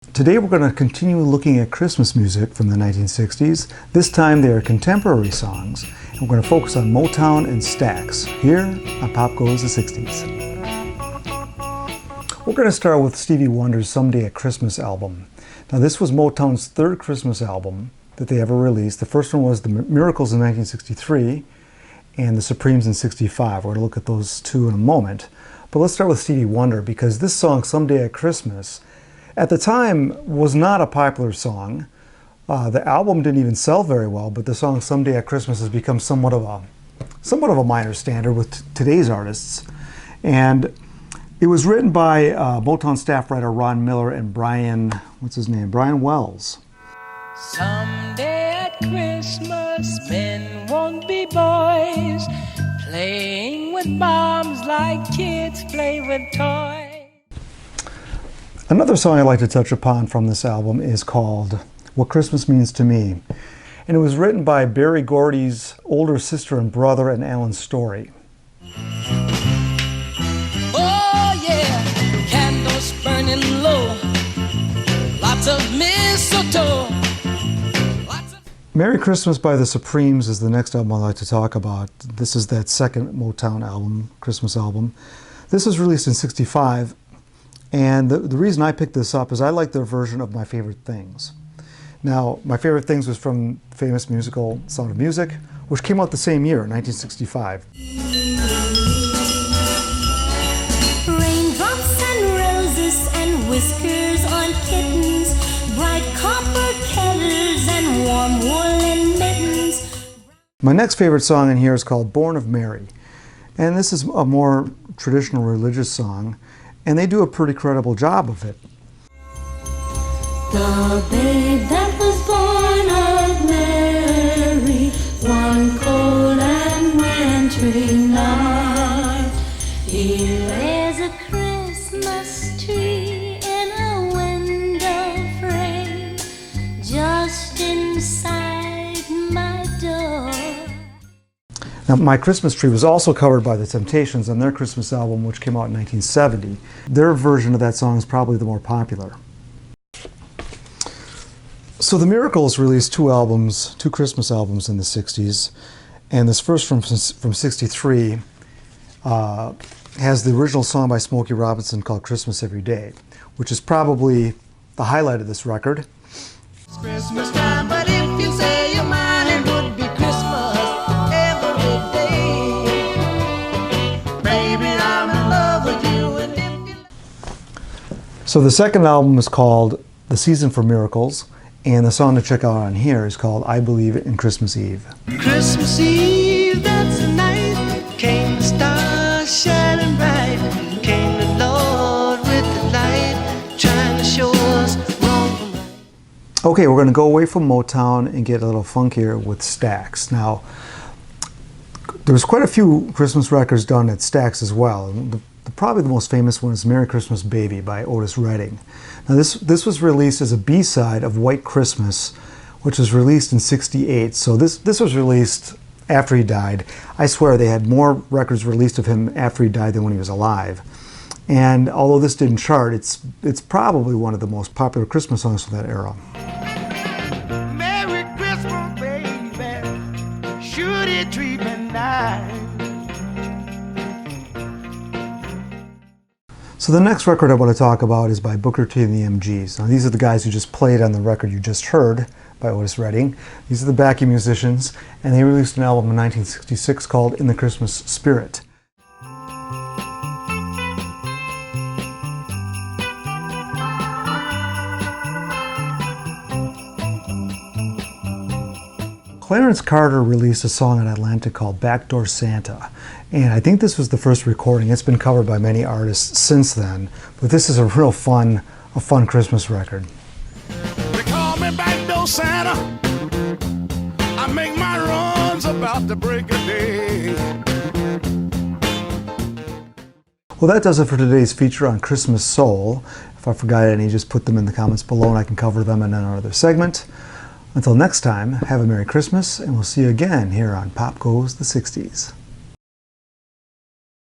Today we're going to continue looking at Christmas music from the 1960s. This time they are contemporary songs, and we're going to focus on Motown and Stax here on Pop Goes the 60s. We're going to start with Stevie Wonder's Someday at Christmas album. Now this was Motown's third Christmas album that they ever released. The first one was The Miracles in 1963 and The Supremes in 65. We're going to look at those two in a moment. But let's start with Stevie Wonder, because this song, Someday at Christmas, at the time was not a popular song. The album didn't even sell very well, but the song Someday at Christmas has become somewhat of a minor standard with today's artists. And it was written by Motown staff writer Ron Miller and Brian Wells. Someday at Christmas, men won't be boys, playing with bombs like kids play with toys. Another song I'd like to touch upon from this album is called What Christmas Means to Me. And it was written by Berry Gordy's older sister and brother and Alan Story. Oh yeah, candles burning low, lots of mistletoe. Merry Christmas by the Supremes is the next album I'd like to talk about. This is that second Motown album, Christmas album. This was released in '65, and the reason I picked this up is I like their version of My Favorite Things. Now, My Favorite Things was from the famous musical Sound of Music, which came out the same year, 1965. Raindrops and roses and whiskers on kittens, bright copper kettles and warm woolen mittens. My next favorite song in here is called Born of Mary. And this is a more traditional religious song, and they do a pretty credible job of it. The babe that was born of Mary, one cold and wintry night, he lays a Christmas tree in a window frame, just inside my door. Now, My Christmas Tree was also covered by the Temptations on their Christmas album, which came out in 1970. Their version of that song is probably the more popular. So the Miracles released two Christmas albums in the 60s, and this first from '63 has the original song by Smokey Robinson called Christmas Every Day, which is probably the highlight of this record. It's Christmas time, but if you say you're mine, it would be Christmas every day. Baby, I'm in love with you, and if you... So the second album is called The Season for Miracles, and the song to check out on here is called I Believe in Christmas Eve. Christmas Eve, that's the night, came the stars shining bright, came the Lord with the light, trying to show us wrong from right. Okay, we're going to go away from Motown and get a little funkier with Stax. Now, there's quite a few Christmas records done at Stax as well. Probably the most famous one is Merry Christmas Baby by Otis Redding. Now this was released as a B-side of White Christmas, which was released in '68. So this was released after he died. I swear they had more records released of him after he died than when he was alive. And although this didn't chart, it's probably one of the most popular Christmas songs from that era. Merry Christmas, baby, should it treat me nice? So the next record I want to talk about is by Booker T and the MGs. Now these are the guys who just played on the record you just heard by Otis Redding. These are the backing musicians, and they released an album in 1966 called In the Christmas Spirit. Clarence Carter released a song on Atlantic called Backdoor Santa, and I think this was the first recording. It's been covered by many artists since then, but this is a real fun Christmas record. They call me Backdoor Santa. I make my runs about the break of day. Well, that does it for today's feature on Christmas Soul. If I forgot any, just put them in the comments below and I can cover them in another segment. Until next time, have a Merry Christmas, and we'll see you again here on Pop Goes the 60s.